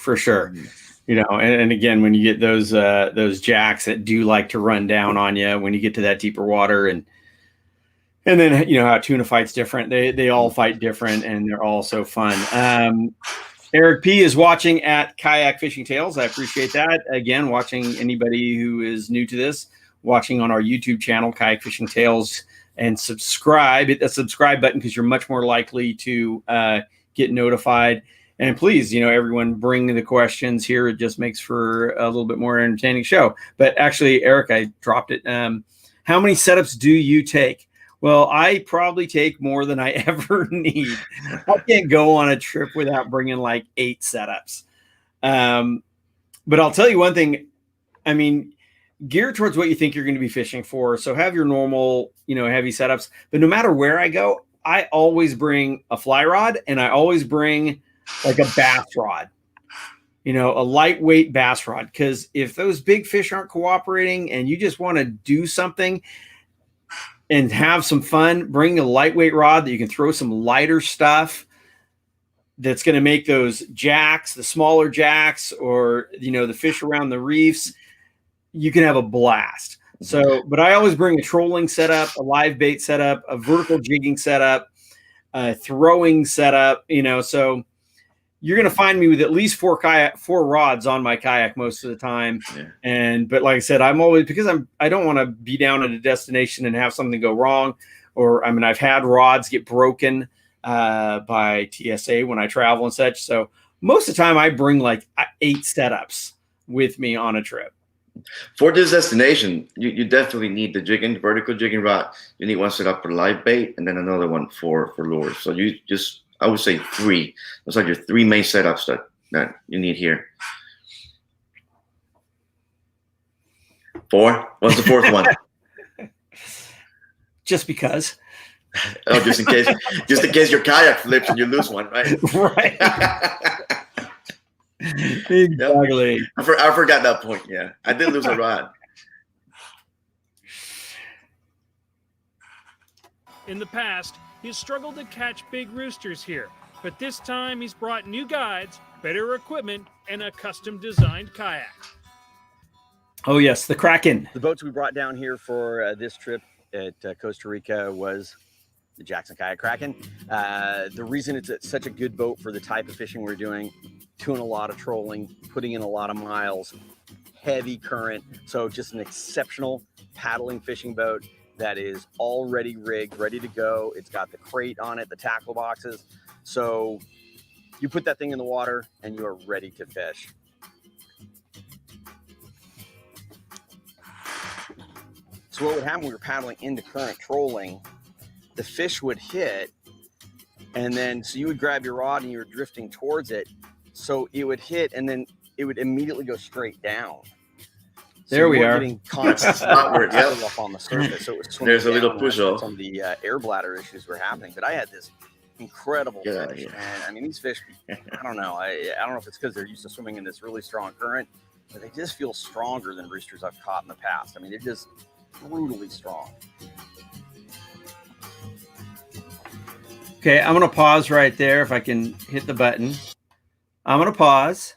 And again, when you get those jacks that do like to run down on you when you get to that deeper water, and then how a tuna fight's different. They all fight different, and they're all so fun. Eric P is watching at Kayak Fishing Tales. I appreciate that. Again, watching anybody who is new to this, watching on our YouTube channel, Kayak Fishing Tales, and subscribe. Hit that subscribe button because you're much more likely to get notified. And please, everyone bring the questions here. It just makes for a little bit more entertaining show. But actually, Eric, I dropped it. How many setups do you take? Well, I probably take more than I ever need. I can't go on a trip without bringing like 8 setups. But I'll tell you one thing. I mean, gear towards what you think you're going to be fishing for. So have your normal, heavy setups. But no matter where I go, I always bring a fly rod, and I always bring like a bass rod, a lightweight bass rod. Because if those big fish aren't cooperating and you just want to do something and have some fun, bring a lightweight rod that you can throw some lighter stuff that's going to make those jacks, the smaller jacks, or, the fish around the reefs, you can have a blast. So, but I always bring a trolling setup, a live bait setup, a vertical jigging setup, a throwing setup, so you're going to find me with at least 4 rods on my kayak most of the time. Yeah. But like I said, I'm always, because I don't want to be down at a destination and have something go wrong. Or, I've had rods get broken by TSA when I travel and such. So most of the time I bring like 8 setups with me on a trip. For this destination, you definitely need the vertical jigging rod. You need one setup for live bait, and then another one for lures. So I would say 3. Those are your 3 main setups that you need here. 4? What's the 4th one? Just because. Oh, just in case your kayak flips and you lose one, right? Right. Exactly. Yep. I forgot that point. Yeah, I did lose a rod. In the past, he's struggled to catch big roosters here, but this time he's brought new guides, better equipment, and a custom-designed kayak. Oh, yes, the Kraken. the boats we brought down here for this trip at Costa Rica was the Jackson Kayak Kraken. The reason it's such a good boat for the type of fishing we're doing, doing a lot of trolling, putting in a lot of miles, heavy current. So just an exceptional paddling fishing boat that is already rigged, ready to go. It's got the crate on it, the tackle boxes. So you put that thing in the water and you are ready to fish. So what would happen when we were paddling into current trolling, the fish would hit, and then so you would grab your rod and you were drifting towards it. So it would hit and then it would immediately go straight down. So There we we're are. Getting constant Outward, yep. up on the surface. So it was swimming There's a little down, push and off. some of the air bladder issues were happening. But I had this incredible Get out of fish. here. And I mean, these fish, I don't know. I don't know if it's because they're used to swimming in this really strong current, but they just feel stronger than roosters I've caught in the past. I mean, they're just brutally strong. Okay, I'm going to pause right there if I can hit the button. I'm going to pause.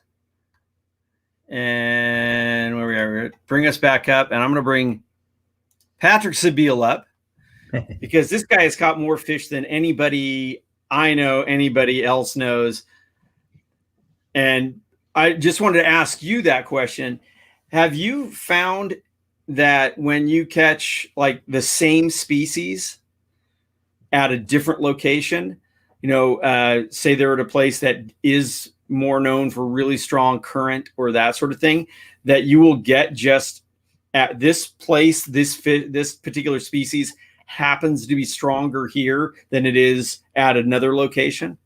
And where we are, bring us back up. And I'm going to bring Patrick Sabile up because this guy has caught more fish than anybody I know, anybody else knows. And I just wanted to ask you that question. Have you found that when you catch like the same species at a different location, say they're at a place that is more known for really strong current or that sort of thing, that you will get just at this place, this particular species happens to be stronger here than it is at another location?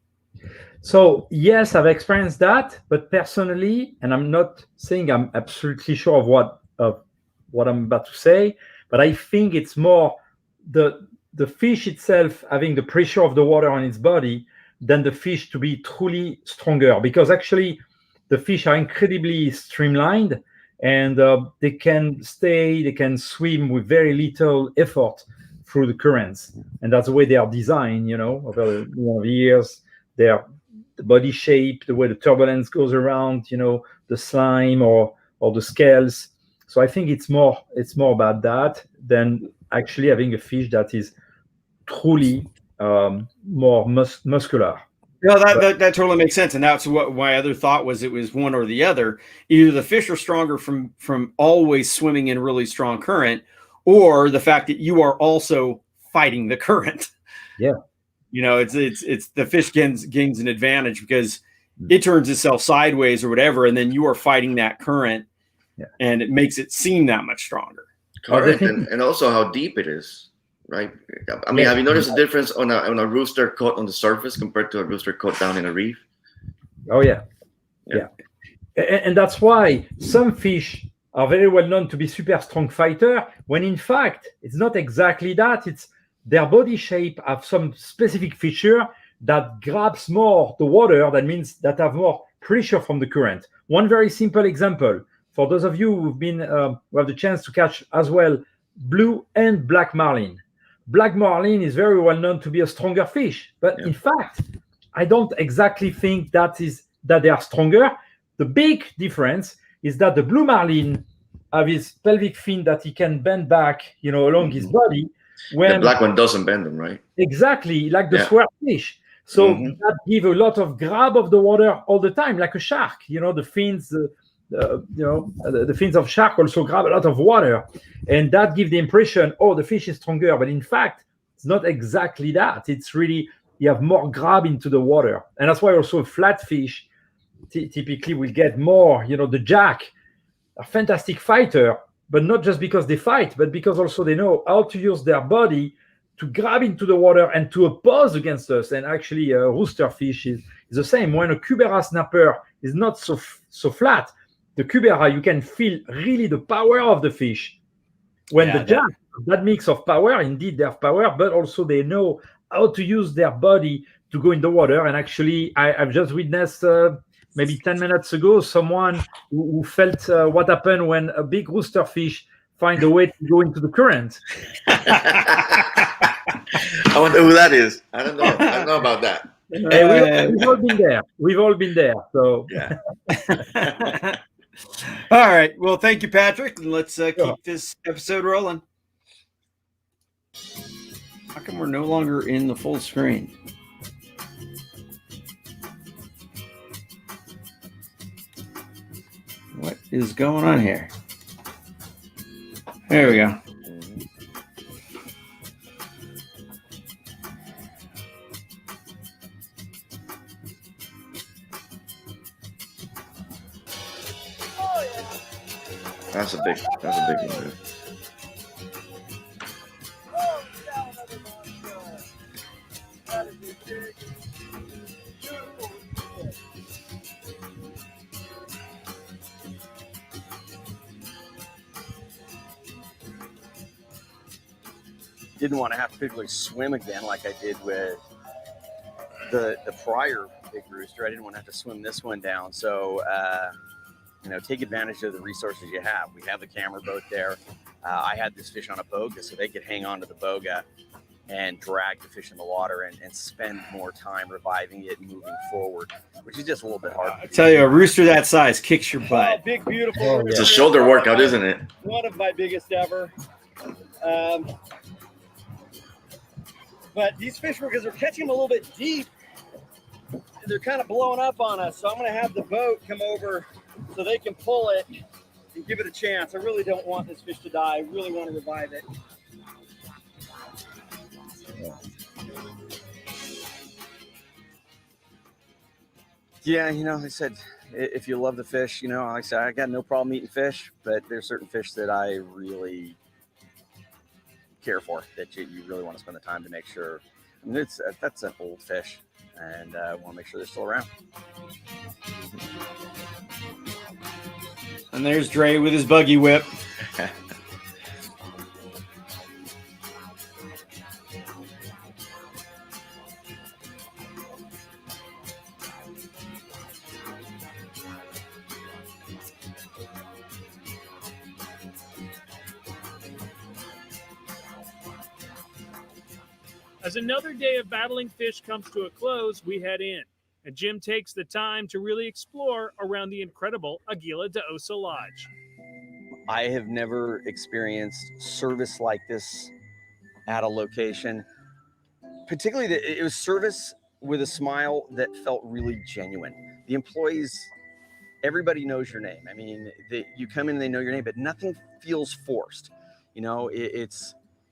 So yes, I've experienced that, but personally, and I'm not saying I'm absolutely sure of what I'm about to say, but I think it's more the fish itself having the pressure of the water on its body than the fish to be truly stronger, because actually the fish are incredibly streamlined and they can swim with very little effort through the currents, and that's the way they are designed. Over the years, the body shape, the way the turbulence goes around, the slime or the scales. So I think it's more about that than actually having a fish that is truly more muscular. No, that totally makes sense, and that's what my other thought was. It was one or the other. Either the fish are stronger from always swimming in really strong current, or the fact that you are also fighting the current. Yeah, it's the fish gains an advantage because it turns itself sideways or whatever, and then you are fighting that current, and it makes it seem that much stronger. Current and also how deep it is. Right. I mean, have you noticed the difference on a rooster caught on the surface compared to a rooster caught down in a reef? Oh yeah. And that's why some fish are very well known to be super strong fighter, when in fact it's not exactly that. It's their body shape have some specific feature that grabs more the water. That means that have more pressure from the current. One very simple example for those of you who have the chance to catch as well blue and black marlin. Black marlin is very well known to be a stronger fish, but in fact, I don't exactly think that they are stronger. The big difference is that the blue marlin have his pelvic fin that he can bend back, along his body. When the black one doesn't bend them, right? Exactly, like the swordfish. So that gives a lot of grab of the water all the time, like a shark. The fins. The fins of shark also grab a lot of water, and that gives the impression, the fish is stronger. But in fact, it's not exactly that. It's really you have more grab into the water, and that's why also a flat fish typically will get more. The jack, a fantastic fighter, but not just because they fight, but because also they know how to use their body to grab into the water and to oppose against us. And actually, a rooster fish is the same. When a cubera snapper is not so flat, the cubera, you can feel really the power of the fish. When the jack, that mix of power, indeed they have power, but also they know how to use their body to go in the water. And actually, I've just witnessed maybe 10 minutes ago, someone who felt what happened when a big rooster fish find a way to go into the current. I wonder who that is. I don't know about that. We've all been there. We've all been there. So yeah. All right. Well, thank you, Patrick. And let's keep this episode rolling. How come we're no longer in the full screen? What is going on here? There we go. That's a big one, dude. Didn't want to have to physically swim again like I did with the prior big rooster. I didn't want to have to swim this one down. So, take advantage of the resources you have. We have the camera boat there. I had this fish on a boga, so they could hang on to the boga and drag the fish in the water and spend more time reviving it and moving forward, which is just a little bit hard. I tell you, a rooster that size kicks your butt. Big, beautiful. It's a shoulder workout, isn't it? One of my biggest ever. But these fish, because they're catching them a little bit deep, they're kind of blowing up on us. So I'm going to have the boat come over so they can pull it and give it a chance. I really don't want this fish to die. I really want to revive it. Yeah, I said, if you love the fish, like I said, I got no problem eating fish, but there's certain fish that I really care for, that you really want to spend the time to make sure. I mean, that's an old fish, and I want to make sure they're still around. And there's Dre with his buggy whip. As another day of battling fish comes to a close, we head in, and Jim takes the time to really explore around the incredible Aguila De Osa Lodge. I have never experienced service like this at a location. Particularly, it was service with a smile that felt really genuine. The employees, everybody knows your name. I mean, you come in and they know your name, but nothing feels forced.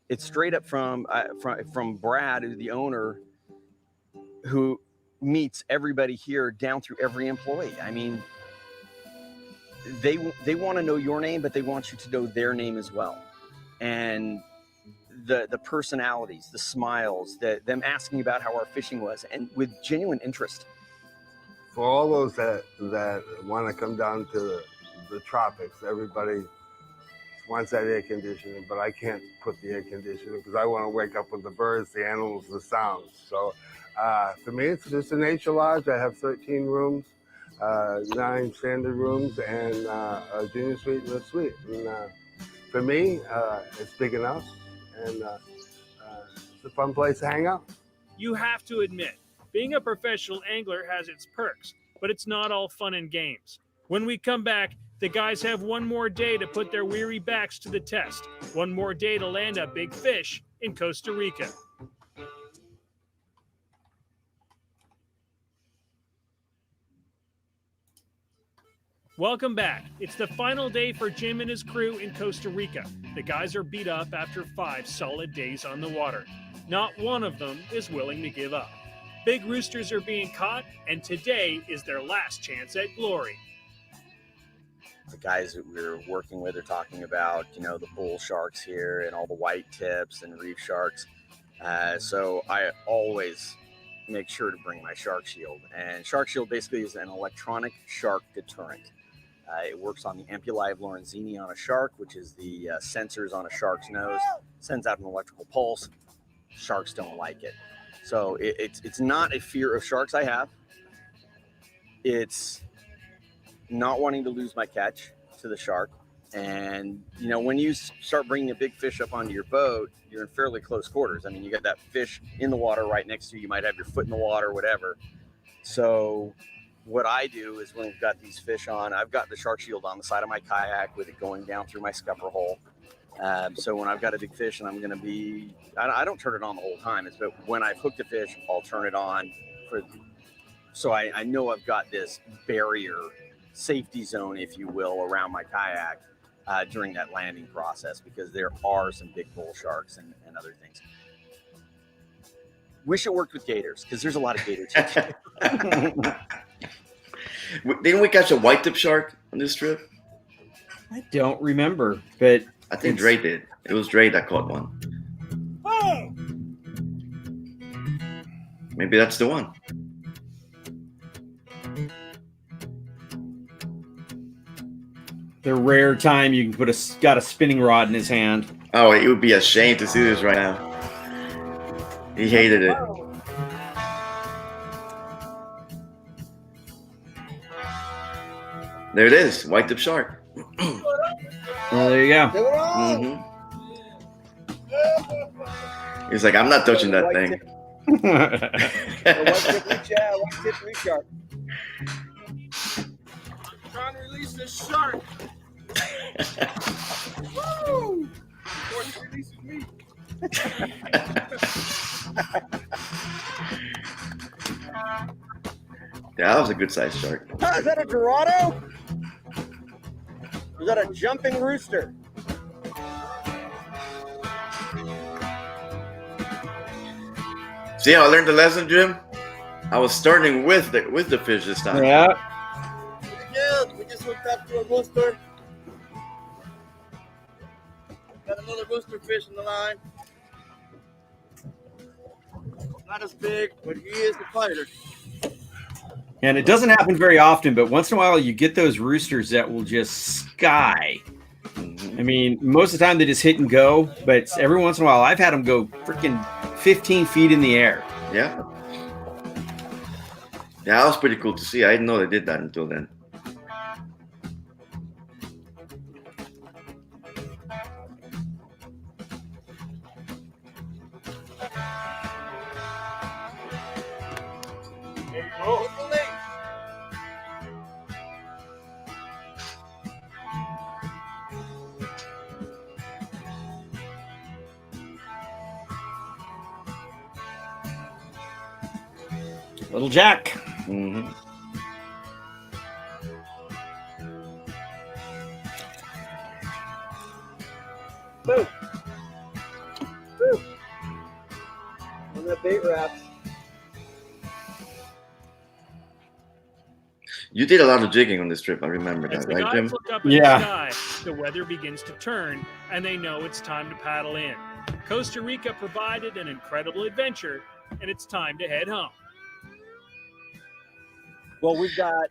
It's straight up from Brad, who's the owner, who meets everybody here down through every employee. I mean, they want to know your name, but they want you to know their name as well. And the personalities, the smiles, them asking about how our fishing was, and with genuine interest. For all those that want to come down to the tropics, everybody wants that air conditioning, but I can't put the air conditioning because I want to wake up with the birds, the animals, the sounds. So for me, it's just a nature lodge. I have 13 rooms, 9 standard rooms, and a junior suite and a suite. And for me, it's big enough, and it's a fun place to hang out. You have to admit, being a professional angler has its perks, but it's not all fun and games. When we come back, the guys have one more day to put their weary backs to the test. One more day to land a big fish in Costa Rica. Welcome back. It's the final day for Jim and his crew in Costa Rica. The guys are beat up after 5 solid days on the water. Not one of them is willing to give up. Big roosters are being caught, and today is their last chance at glory. The guys that we're working with are talking about, the bull sharks here and all the white tips and reef sharks. So I always make sure to bring my Shark Shield. And Shark Shield basically is an electronic shark deterrent. It works on the ampullae of Lorenzini on a shark, which is the sensors on a shark's nose. Sends out an electrical pulse. Sharks don't like it. So it's not a fear of sharks I have. It's not wanting to lose my catch to the shark. And, when you start bringing a big fish up onto your boat, you're in fairly close quarters. I mean, you got that fish in the water right next to you. You might have your foot in the water, whatever. So what I do is when we've got these fish on, I've got the Shark Shield on the side of my kayak with it going down through my scupper hole. So when I've got a big fish and I'm going to be, I don't turn it on the whole time. But when I've hooked a fish, I'll turn it on so I know I've got this barrier safety zone, if you will, around my kayak during that landing process, because there are some big bull sharks and other things. Wish it worked with gators, because there's a lot of gator taking. Didn't we catch a white tip shark on this trip? I don't remember, but I think Dre did. It was Dre that caught one. Oh! Maybe that's the one. the rare time you can got a spinning rod in his hand. Oh, he would be ashamed to see this right now. He hated it. There it is, white tip shark. Well, there you go. Mm-hmm. He's like, I'm not touching that thing. White tip shark. Trying to release this shark. Woo! Before he releases me. Yeah, that was a good sized shark. Oh, is that a Dorado? Or is that a jumping rooster? See how I learned the lesson, Jim? I was starting with the fish this time. Yeah. Yeah, we just hooked up to a rooster. Got another rooster fish in the line. Not as big, but he is a fighter. And it doesn't happen very often, but once in a while you get those roosters that will just sky. I mean, most of the time they just hit and go, but every once in a while I've had them go freaking 15 feet in the air. Yeah. Yeah, that was pretty cool to see. I didn't know they did that until then. Little Jack. Mm-hmm. Boom. Woo. On that bait wraps. You did a lot of jigging on this trip. I remember As that, the right, guys Jim? look up in Yeah. the sky, the weather begins to turn, and they know it's time to paddle in. Costa Rica provided an incredible adventure, and it's time to head home. Well, we've got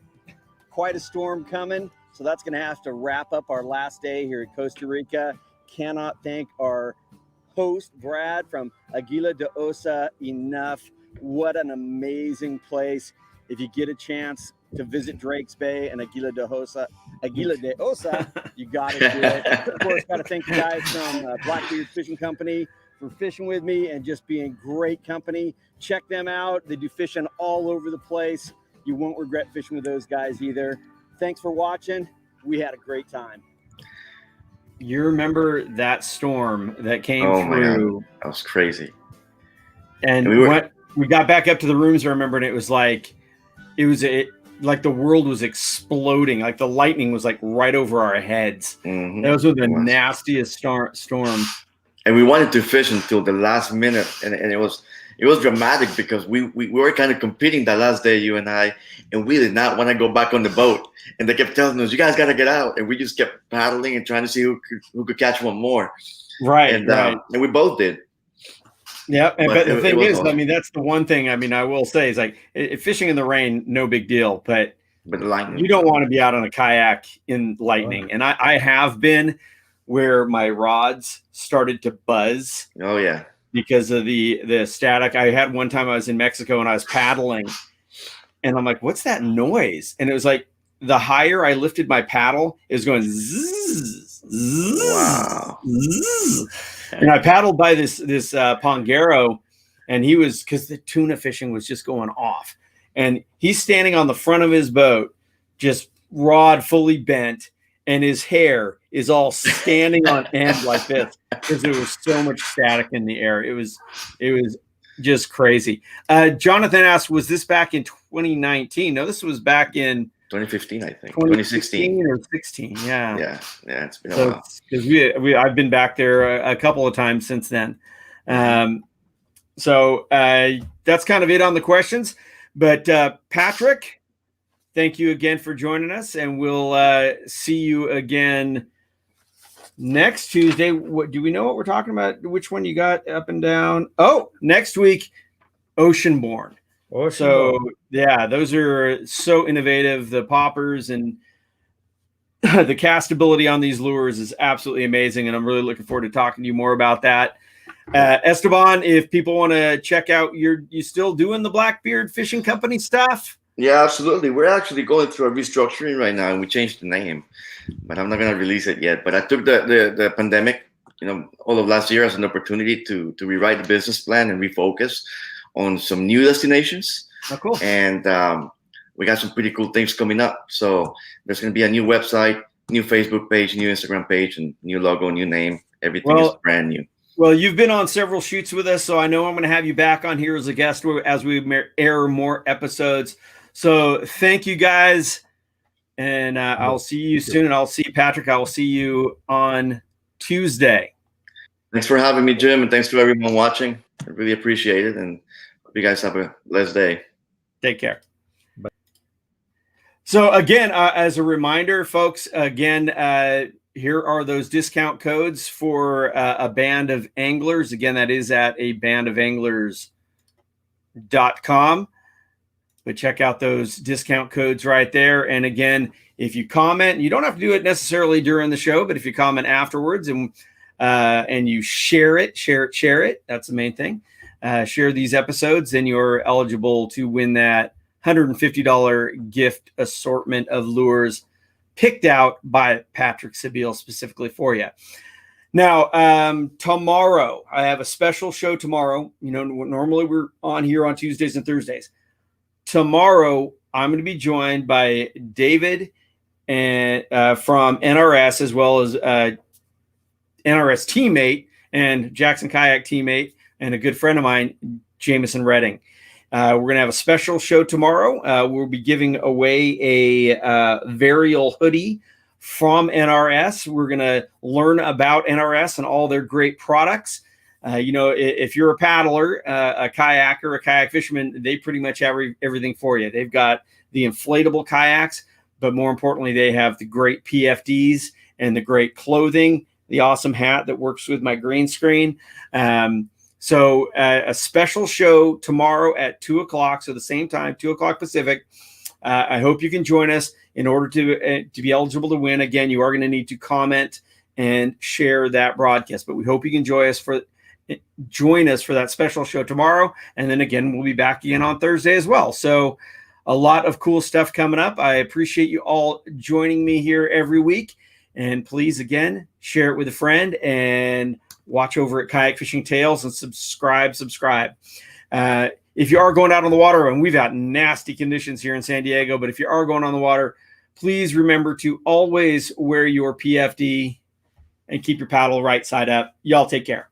quite a storm coming, so that's going to have to wrap up our last day here at Costa Rica. Cannot thank our host, Brad, from Aguila De Osa enough. What an amazing place. If you get a chance to visit Drakes Bay and Aguila De Osa, you got to do it. Of course, got to thank the guys from Blackbeard Fishing Company for fishing with me and just being great company. Check them out. They do fishing all over the place. You won't regret fishing with those guys either. Thanks for watching. We had a great time. You remember that storm that came Oh my through? God. That was crazy. And we got back up to the rooms, I remember, and it was like like the world was exploding. Like the lightning was like right over our heads. Mm-hmm. That was one of the nastiest storms. And we wanted to fish until the last minute, and it was dramatic because we were kind of competing that last day, you and I, and we did not want to go back on the boat. And they kept telling us, "You guys got to get out," and we just kept paddling and trying to see who could catch one more. Right, and right. And we both did. Yeah, but the thing is, awesome. I mean, that's the one thing. I mean, I will say is like fishing in the rain, no big deal, but lightning, you don't want to be out on a kayak in lightning. And I have been where my rods started to buzz. Oh yeah. Because of the static. I had one time I was in Mexico and I was paddling and I'm like, what's that noise? And it was like the higher I lifted my paddle, it was going zzz, zzz, wow. Zzz. And I paddled by this Pongero, and he was, because the tuna fishing was just going off. And he's standing on the front of his boat, just rod fully bent, and his hair is all standing on end like this because there was so much static in the air. It was just crazy. Jonathan asked, was this back in 2019? No, this was back in 2015, I think. 2016 or 16. Yeah. Yeah, it's been a So while. because I've been back there a couple of times since then. So that's kind of it on the questions. But Patrick, thank you again for joining us, and we'll see you again next Tuesday. What do we know what we're talking about? Which one you got up and down? Oh, next week, Oceanborn. So yeah, those are so innovative. The poppers and the castability on these lures is absolutely amazing, and I'm really looking forward to talking to you more about that. Esteban, if people want to check out you still doing the Blackbeard Fishing Company stuff? Yeah, absolutely. We're actually going through a restructuring right now, and we changed the name, but I'm not going to release it yet. But I took the pandemic, all of last year as an opportunity to rewrite the business plan and refocus on some new destinations. Oh, cool. And we got some pretty cool things coming up. So there's going to be a new website, new Facebook page, new Instagram page, and new logo, new name. Everything is brand new. Well, you've been on several shoots with us, so I know I'm going to have you back on here as a guest as we air more episodes. So thank you, guys, and I'll see you soon. And I'll see you, Patrick. I will see you on Tuesday. Thanks for having me, Jim, and thanks to everyone watching. I really appreciate it, and hope you guys have a blessed day. Take care. Bye. So again, as a reminder, folks, here are those discount codes for a band of anglers. Again, that is at abandofanglers.com. But check out those discount codes right there. And again, if you comment, you don't have to do it necessarily during the show, but if you comment afterwards and you share it, that's the main thing. Share these episodes, then you're eligible to win that $150 gift assortment of lures picked out by Patrick Sebile specifically for you. Now, tomorrow, I have a special show tomorrow. Normally we're on here on Tuesdays and Thursdays. Tomorrow, I'm going to be joined by David and from NRS, as well as NRS teammate and Jackson Kayak teammate and a good friend of mine, Jameson Redding. We're going to have a special show tomorrow. We'll be giving away a Varial hoodie from NRS. We're going to learn about NRS and all their great products. If you're a paddler, a kayaker, a kayak fisherman, they pretty much have everything for you. They've got the inflatable kayaks, but more importantly, they have the great PFDs and the great clothing, the awesome hat that works with my green screen. So a special show tomorrow at 2 o'clock. So the same time, 2 o'clock Pacific. I hope you can join us in order to be eligible to win. Again, you are going to need to comment and share that broadcast, but we hope you can join us for that special show tomorrow. And then again, we'll be back again on Thursday as well. So a lot of cool stuff coming up. I appreciate you all joining me here every week. And please, again, share it with a friend and watch over at Kayak Fishing Tales and subscribe. If you are going out on the water, and we've got nasty conditions here in San Diego, but if you are going on the water, please remember to always wear your PFD and keep your paddle right side up. Y'all take care.